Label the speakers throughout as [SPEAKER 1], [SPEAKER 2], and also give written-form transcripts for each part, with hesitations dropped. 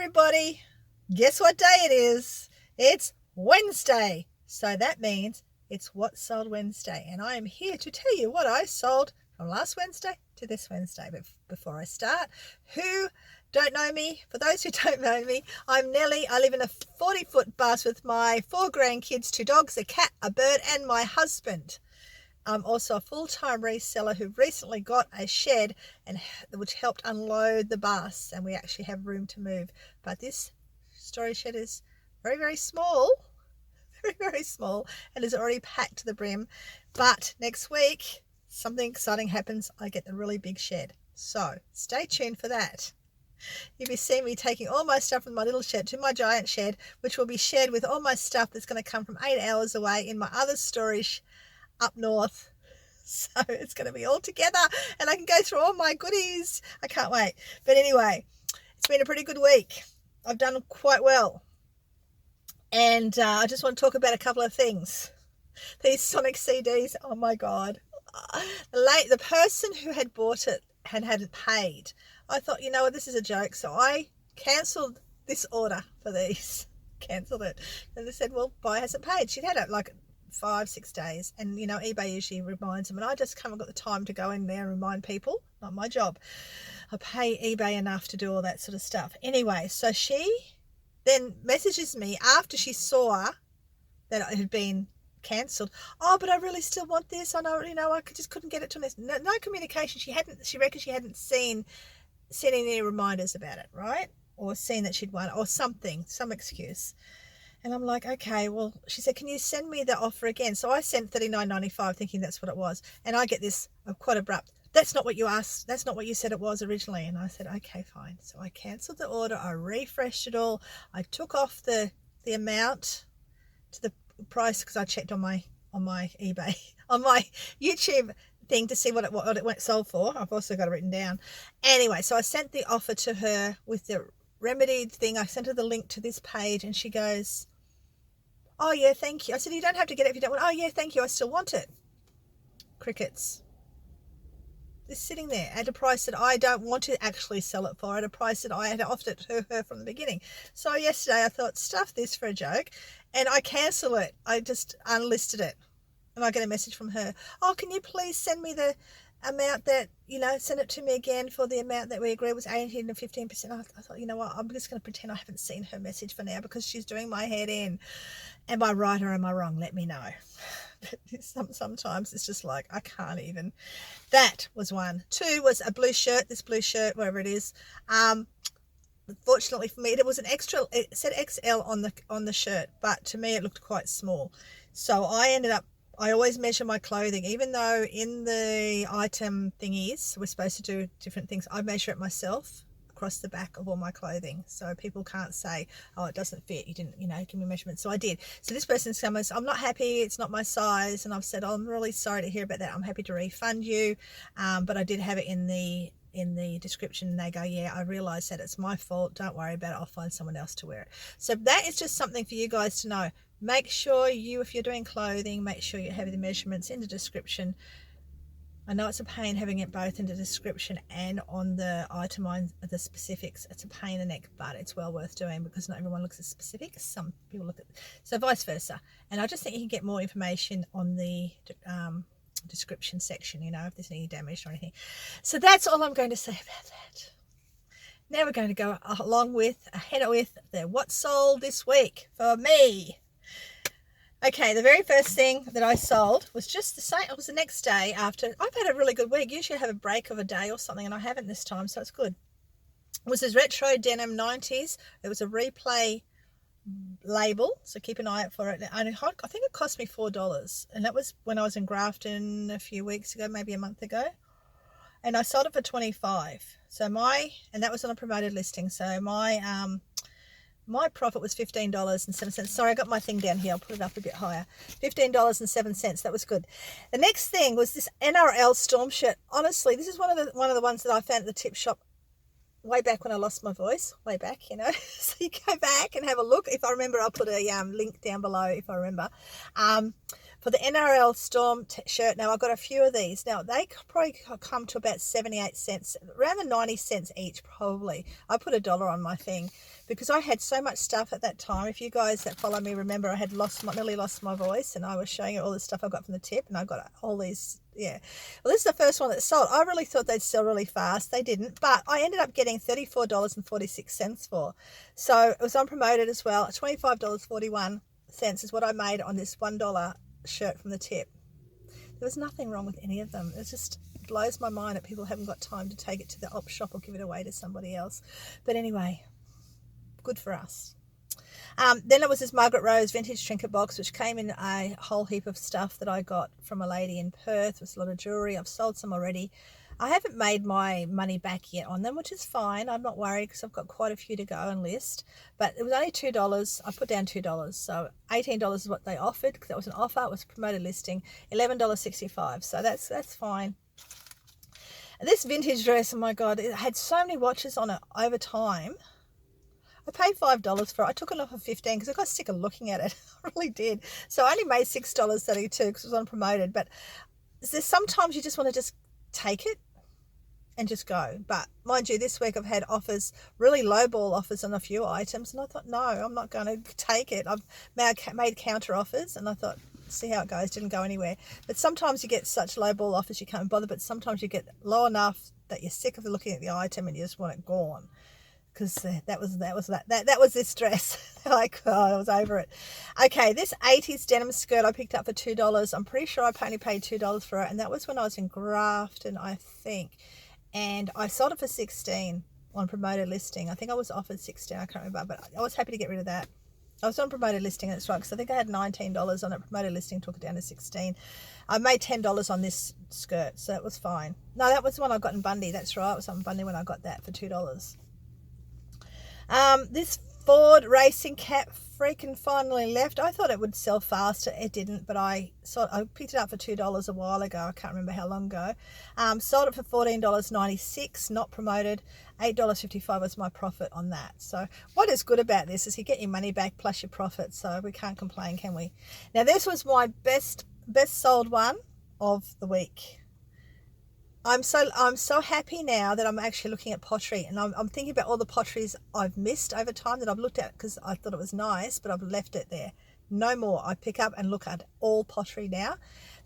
[SPEAKER 1] everybody. Guess what day it is? It's Wednesday. So that means it's What Sold Wednesday. And I am here to tell you what I sold from last Wednesday to this Wednesday. But before I start, who don't know me, for those who don't know me, I'm Nellie. I live in a 40-foot bus with my 4 grandkids, 2 dogs, a cat, a bird, and my husband. I'm also a full-time reseller who recently got a shed which helped unload the bus, and we actually have room to move. But this storage shed is very, very small, very, very small, and is already packed to the brim. But next week, something exciting happens. I get the really big shed. So stay tuned for that. You'll be seeing me taking all my stuff from my little shed to my giant shed, which will be shared with all my stuff that's going to come from 8 hours away in my other storage up north. So it's going to be all together and I can go through all my goodies. I can't wait. But anyway, it's been a pretty good week. I've done quite well. And I just want to talk about a couple of things. These Sonic CDs, oh my God. The person who had bought it hadn't paid. I thought, you know what, this is a joke. So I cancelled this order for these. Cancelled it. And they said, well, buyer hasn't paid. She'd had it like 5-6 days, and you know, eBay usually reminds them, and I just haven't got the time to go in there and remind people. Not my job. I pay eBay enough to do all that sort of stuff. Anyway, so she then messages me after she saw that it had been cancelled. Oh, but I really still want this. I know, you know, I just couldn't get it to this. No communication. She reckons she hadn't seen any reminders about it, right? Or seen that she'd won, or something, some excuse. And I'm like, okay, well, she said, can you send me the offer again? So I sent $39.95 thinking that's what it was. And I get this quite abrupt, that's not what you asked. That's not what you said it was originally. And I said, okay, fine. So I cancelled the order. I refreshed it all. I took off the amount to the price because I checked on my eBay, on my YouTube thing to see what it went sold for. I've also got it written down. Anyway, so I sent the offer to her with the remedied thing. I sent her the link to this page and she goes, oh yeah, thank you. I said, you don't have to get it if you don't want. Oh yeah, thank you, I still want it. Crickets. It's sitting there at a price that I don't want to actually sell it for, at a price that I had offered it to her from the beginning. So yesterday I thought, stuff this for a joke, and I cancel it. I just unlisted it, and I get a message from her. Oh, can you please send me the amount that, you know, send it to me again for the amount that we agreed was 18 and 15%. I thought, you know what, I'm just going to pretend I haven't seen her message for now because she's doing my head in. Am I right or am I wrong? Let me know. Sometimes it's just like, I can't even. That was one. 2 was a blue shirt, this blue shirt, wherever it is. Fortunately for me, it was an extra, it said XL on the shirt, but to me it looked quite small. So I always measure my clothing, even though in the item thingies we're supposed to do different things. I measure it myself across the back of all my clothing, so people can't say, oh, it doesn't fit, you didn't, you know, give me measurements. So I did. So this person's come and said, I'm not happy, it's not my size, and I've said, oh, I'm really sorry to hear about that. I'm happy to refund you, but I did have it in the description, and they go, yeah, I realise that, it's my fault, don't worry about it, I'll find someone else to wear it. So that is just something for you guys to know. Make sure if you're doing clothing, make sure you have the measurements in the description. I know it's a pain having it both in the description and on the item, the specifics. It's a pain in the neck, but it's well worth doing because not everyone looks at specifics. Some people look at, so vice versa. And I just think you can get more information on the description section, you know, if there's any damage or anything. So that's all I'm going to say about that. Now we're going to go along with the what sold this week for me. Okay, the very first thing that I sold was just the same. It was the next day after. I've had a really good week. Usually I have a break of a day or something, and I haven't this time, so it's good. It was this retro denim 90s. It was a replay label, so keep an eye out for it. And I think it cost me $4, and that was when I was in Grafton a few weeks ago, maybe a month ago. And I sold it for $25. So and that was on a promoted listing. So my profit was $15.07. Sorry, I got my thing down here. I'll put it up a bit higher. $15.07. That was good. The next thing was this NRL Storm shirt. Honestly, this is one of the ones that I found at the tip shop way back when I lost my voice, way back, you know. So you go back and have a look. If I remember, I'll put a link down below if I remember. For the NRL Storm shirt, now I've got a few of these. Now they probably come to about 78 cents, around the 90 cents each probably. I put $1 on my thing because I had so much stuff at that time. If you guys that follow me remember, I had nearly lost my voice, and I was showing you all the stuff I got from the tip, and I got all these, yeah. Well, this is the first one that sold. I really thought they'd sell really fast. They didn't, but I ended up getting $34.46 for. So it was unpromoted as well. $25.41 is what I made on this $1 shirt from the tip. There was nothing wrong with any of them. It just blows my mind that people haven't got time to take it to the op shop or give it away to somebody else. But anyway, good for us. Then it was this Margaret Rose vintage trinket box, which came in a whole heap of stuff that I got from a lady in Perth. It was a lot of jewellery. I've sold some already. I haven't made my money back yet on them, which is fine. I'm not worried because I've got quite a few to go and list. But it was only $2. I put down $2. So $18 is what they offered because that was an offer. It was a promoted listing. $11.65. So that's fine. And this vintage dress, oh my God, it had so many watches on it over time. I paid $5 for it. I took it off of $15 because I got sick of looking at it. I really did. So I only made $6.32 because it was unpromoted. But there's sometimes you just want to just take it and just go. But mind you, this week I've had offers, really lowball offers on a few items, and I thought, no, I'm not going to take it. I've made counter offers, and I thought, see how it goes. Didn't go anywhere. But sometimes you get such lowball offers you can't bother, but sometimes you get low enough that you're sick of looking at the item and you just want it gone. Because that was this dress. Like, oh, I was over it. Okay, this 80s denim skirt I picked up for $2. I'm pretty sure I only paid $2 for it, and that was when I was in Grafton, I think. And I sold it for $16 on promoted listing. I think I was offered $16. I can't remember, but I was happy to get rid of that. I was on promoted listing, and it's right, because I think I had $19 on it. Promoted listing took it down to $16. I made $10 on this skirt, so it was fine. No, that was the one I got in Bundy. That's right. It was on Bundy when I got that for $2. This Ford racing cap freaking finally left. I thought it would sell faster. It didn't, but I picked it up for $2 a while ago. I can't remember how long ago. Sold it for $14.96, not promoted. $8.55 was my profit on that. So what is good about this is you get your money back plus your profit. So we can't complain, can we? Now this was my best sold one of the week. I'm so happy now that I'm actually looking at pottery, and I'm thinking about all the potteries I've missed over time that I've looked at because I thought it was nice, but I've left it there. No more. I pick up and look at all pottery now.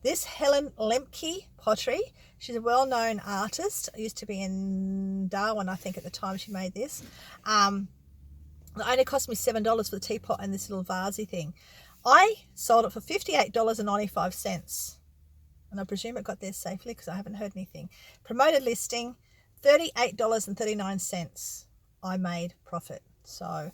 [SPEAKER 1] This Helen Lemke pottery, she's a well-known artist. I used to be in Darwin, I think, at the time she made this. It only cost me $7 for the teapot and this little vasey thing. I sold it for $58.95. And I presume it got there safely because I haven't heard anything. Promoted listing, $38.39. I made profit. So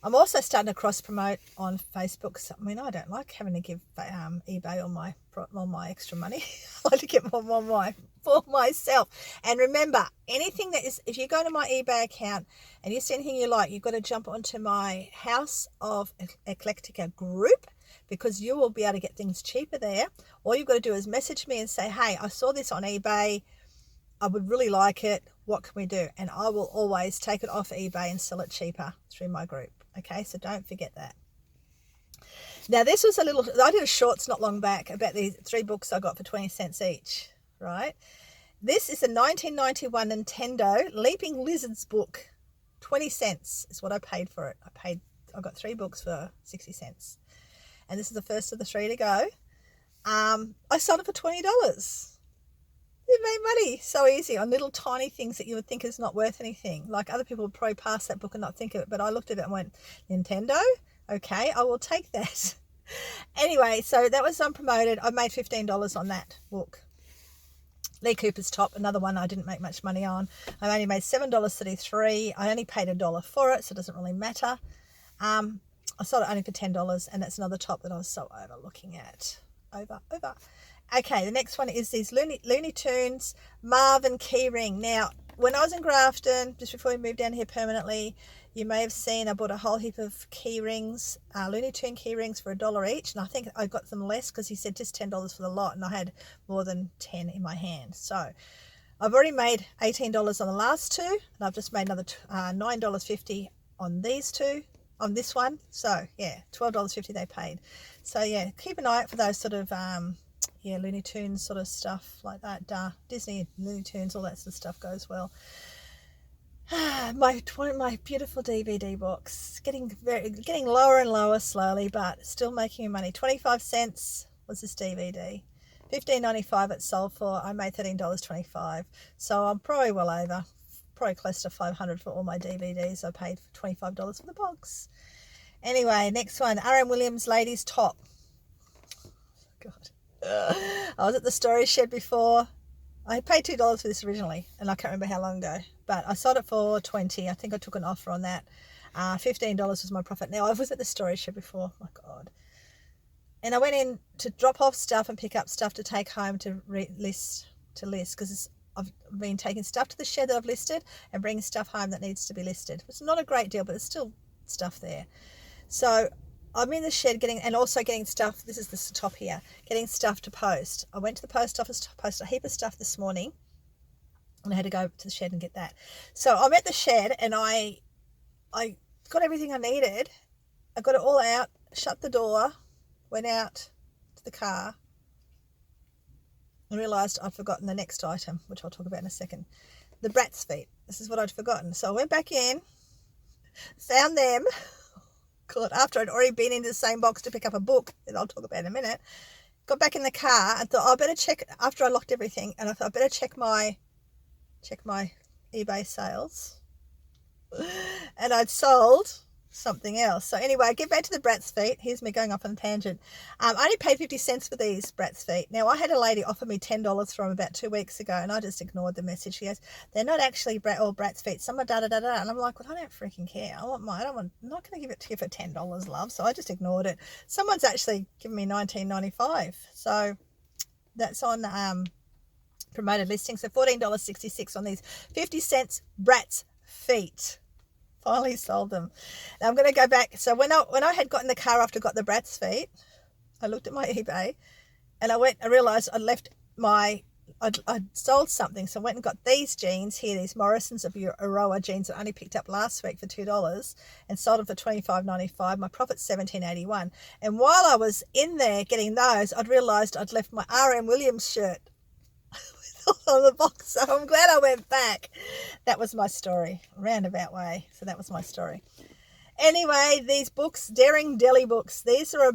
[SPEAKER 1] I'm also starting to cross promote on Facebook. So, I mean, I don't like having to give eBay all my extra money. I like to get more for myself. And remember, anything that is, if you go to my eBay account and you see anything you like, you've got to jump onto my House of Eclectica group, because you will be able to get things cheaper there. All you've got to do is message me and say, hey, I saw this on eBay. I would really like it. What can we do? And I will always take it off eBay and sell it cheaper through my group. Okay, so don't forget that. Now, this was I did a shorts not long back about these 3 books I got for 20 cents each, right? This is a 1991 Nintendo Leaping Lizards book. 20 cents is what I paid for it. I got 3 books for 60 cents. And this is the first of the 3 to go. I sold it for $20. You made money so easy on little tiny things that you would think is not worth anything. Like other people would probably pass that book and not think of it, but I looked at it and went, Nintendo? Okay, I will take that. Anyway, so that was unpromoted. I made $15 on that book. Lee Cooper's Top, another one I didn't make much money on. I only made $7.33. I only paid $1 for it, so it doesn't really matter. I sold it only for $10, and that's another top that I was so over looking at. Over. Okay, the next one is these Looney Tunes Marvin keyring. Now, when I was in Grafton, just before we moved down here permanently, you may have seen I bought a whole heap of key rings, Looney Tune key rings for $1 each, and I think I got them less because he said just $10 for the lot, and I had more than 10 in my hand. So I've already made $18 on the last two, and I've just made another $9.50 on these two, on this one. So yeah, $12.50 they paid. So yeah, keep an eye out for those sort of yeah, Looney Tunes sort of stuff like that. Disney, Looney Tunes, all that sort of stuff goes well. My beautiful DVD box, getting lower and lower slowly, but still making me money. 25 cents was this DVD. $15.95 it sold for. I made $13.25. So I'm probably well over, probably close to $500 for all my DVDs. I paid $25 for the box. Anyway, next one, R.M. Williams Ladies Top. God. I was at the storage shed before. I paid $2 for this originally, and I can't remember how long ago, but I sold it for $20. I think I took an offer on that. $15 was my profit. Now, I was at the storage shed before. My God. And I went in to drop off stuff and pick up stuff to take home to list, because I've been taking stuff to the shed that I've listed and bringing stuff home that needs to be listed. It's not a great deal, but there's still stuff there. So I'm in the shed getting stuff. This is the top here, getting stuff to post. I went to the post office to post a heap of stuff this morning, and I had to go to the shed and get that. So I'm at the shed, and I got everything I needed. I got it all out, shut the door, went out to the car, and realised I'd forgotten the next item, which I'll talk about in a second. The brat's feet. This is what I'd forgotten. So I went back in, found them. God, after I'd already been into the same box to pick up a book that I'll talk about in a minute. Got back in the car and thought, I better check, after I locked everything, and I thought I better check my eBay sales. And I'd sold something else. So anyway, I get back to the brat's feet. Here's me going off on a tangent. I only paid 50 cents for these brat's feet. Now, I had a lady offer me $10 for them about 2 weeks ago, and I just ignored the message. She goes, they're not actually all brat's feet. Some are da-da-da-da. And I'm like, well, I don't freaking care. I'm not going to give it to you for $10, love. So I just ignored it. Someone's actually given me $19.95. So that's on promoted listing. So $14.66 on these 50 cents brat's feet. Finally sold them. Now I'm going to go back. So when I had got in the car after I got the brat's feet, I looked at my eBay, and I realised I'd sold something. So I went and got these jeans here, these Morrisons of Euroa jeans that I only picked up last week for $2 and sold them for $25.95. My profit's $17.81. And while I was in there getting those, I'd realised I'd left my R.M. Williams shirt on the box, so I'm glad I went back. That was my story, roundabout way. So that was my story. Anyway, these books, Daring Deli books, these are a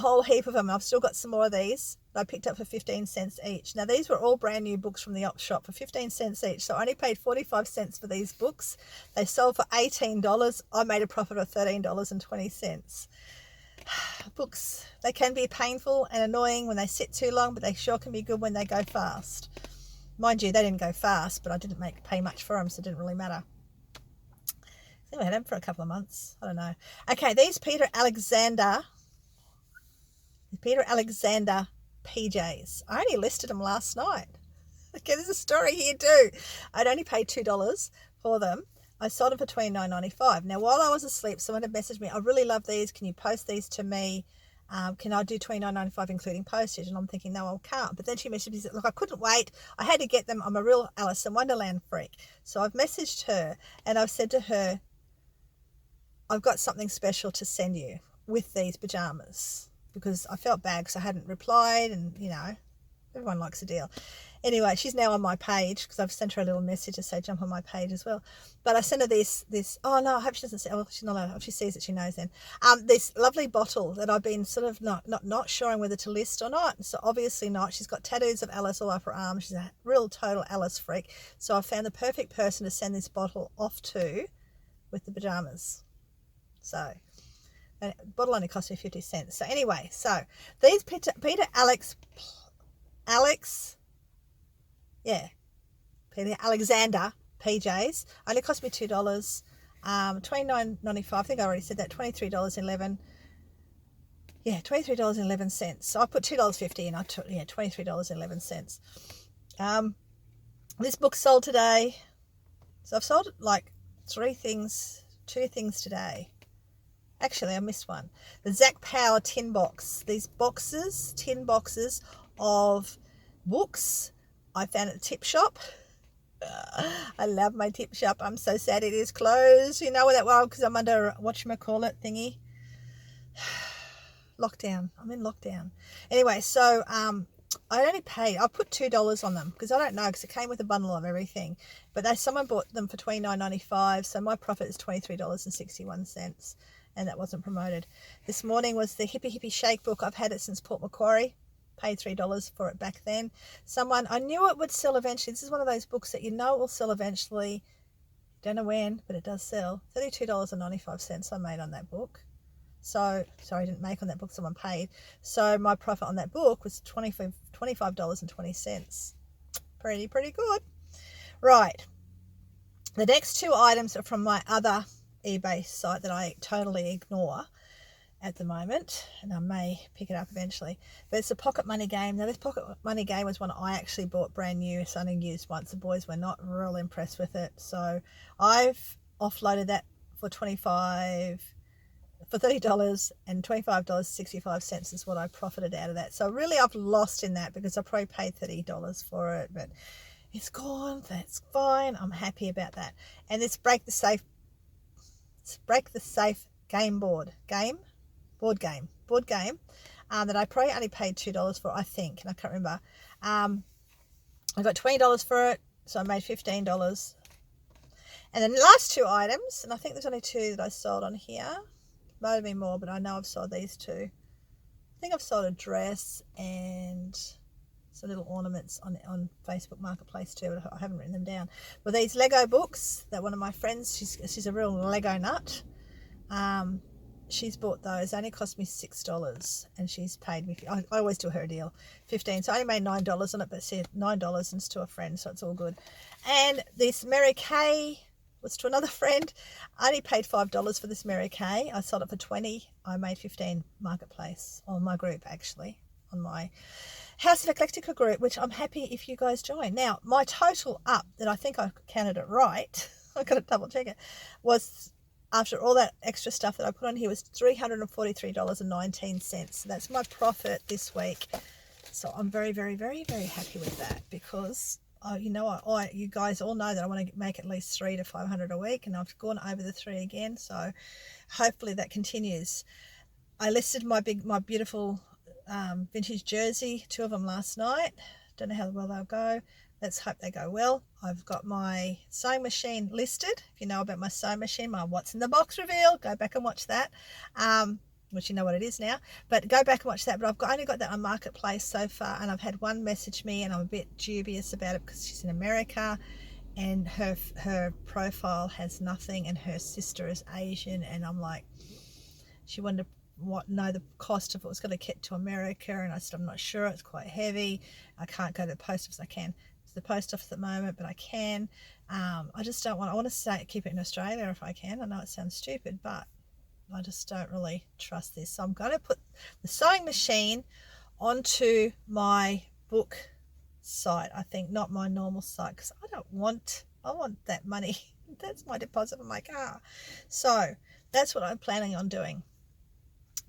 [SPEAKER 1] whole heap of them. I've still got some more of these I picked up for 15 cents each. Now, these were all brand new books from the op shop for 15 cents each, so I only paid 45 cents for these books. They sold for $18. I made a profit of $13.20. Books, they can be painful and annoying when they sit too long, but they sure can be good when they go fast. Mind you, they didn't go fast, but I didn't pay much for them, so it didn't really matter. I think I had them for a couple of months. I don't know. Okay, these Peter Alexander PJs. I only listed them last night. Okay, there's a story here too. I'd only paid $2 for them. I sold them for $29.95. Now, while I was asleep, someone had messaged me, I really love these. Can you post these to me? Can I do $29.95 including postage? And I'm thinking, no, I can't. But then she messaged me, said, look, I couldn't wait. I had to get them. I'm a real Alice in Wonderland freak. So I've messaged her, and I've said to her, I've got something special to send you with these pajamas, because I felt bad because I hadn't replied, and, you know, everyone likes a deal. Anyway, she's now on my page because I've sent her a little message to say jump on my page as well. But I sent her this. Oh no, I hope she doesn't say. Oh, she's not allowed. If she sees it, she knows then. This lovely bottle that I've been sort of not sure whether to list or not. So obviously not. She's got tattoos of Alice all up her arm. She's a real total Alice freak. So I found the perfect person to send this bottle off to with the pajamas. So the bottle only cost me 50 cents. So anyway, so these Peter Alexander PJs only cost me $2. $29.95. I think I already said that. $23.11. Yeah, $23.11. So I put $2.50 and I took $23.11. This book sold today. So I've sold like two things today. Actually, I missed one. The Zach Power tin box. These tin boxes of books I found at the tip shop. I love my tip shop. I'm so sad it is closed. You know that well because I'm under whatchamacallit thingy. Lockdown. I'm in lockdown. Anyway, so I only paid. I put $2 on them because I don't know because it came with a bundle of everything. But someone bought them for $29.95, so my profit is $23.61, and that wasn't promoted. This morning was the Hippie Hippie Shake book. I've had it since Port Macquarie. Paid $3 for it back then. I knew it would sell eventually. This is one of those books that you know it will sell eventually. Don't know when, but it does sell. $32.95 I made on that book. So, sorry, I didn't make on that book, someone paid. So my profit on that book was $25.20. Pretty good. Right. The next two items are from my other eBay site that I totally ignore at the moment, and I may pick it up eventually, but it's a pocket money game. Now this pocket money game was one I actually bought brand new. It's only used once. The boys were not real impressed with it, so I've offloaded that for $30, and $25.65 is what I profited out of that. So really I've lost in that because I probably paid $30 for it, but it's gone. That's fine. I'm happy about that. And this break the safe board game that I probably only paid $2 for, I think, and I can't remember. I got $20 for it, so I made $15. And then the last two items, and I think there's only two that I sold on here. Might have been more, but I know I've sold these two. I think I've sold a dress and some little ornaments on Facebook Marketplace too, but I haven't written them down. But these Lego books that one of my friends, she's a real Lego nut. She's bought those. They only cost me $6, and she's paid me. I always do her a deal, $15. So I only made $9 on it, but said $9 and it's to a friend, so it's all good. And this Mary Kay was to another friend. I only paid $5 for this Mary Kay. I sold it for $20. I made $15 Marketplace on my group, actually, on my House of Eclectica group, which I'm happy if you guys join. Now, my total up, that I think I counted it right, I've got to double check it, was, after all that extra stuff that I put on here, was $343.19. So that's my profit this week. So I'm very, very, very, very happy with that because, you guys all know that I want to make at least $300 to $500 a week, and I've gone over the 3 again. So hopefully that continues. I listed my beautiful vintage jersey, 2 of them last night. Don't know how well they'll go. Let's hope they go well. I've got my sewing machine listed. If you know about my sewing machine, my what's in the box reveal, go back and watch that, which you know what it is now. But go back and watch that. But I've only got that on Marketplace so far, and I've had one message me, and I'm a bit dubious about it because she's in America, and her profile has nothing, and her sister is Asian, and I'm like, she wanted to know the cost of it was going to get to America, and I said I'm not sure. It's quite heavy. I can't go to the post office. I can to the post office at the moment, but I can. I just don't want. I want to keep it in Australia if I can. I know it sounds stupid, but I just don't really trust this. So I'm going to put the sewing machine onto my book site. I think not my normal site because I want that money. That's my deposit on my car. So that's what I'm planning on doing.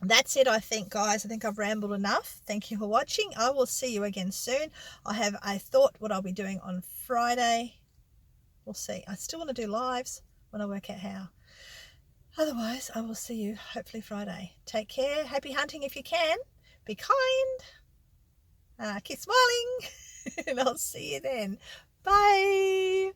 [SPEAKER 1] That's it, I think, guys. I think I've rambled enough. Thank you for watching. I will see you again soon. I have a thought what I'll be doing on Friday. We'll see. I still want to do lives when I work out how. Otherwise, I will see you hopefully Friday. Take care. Happy hunting if you can. Be kind. Keep smiling. And I'll see you then. Bye.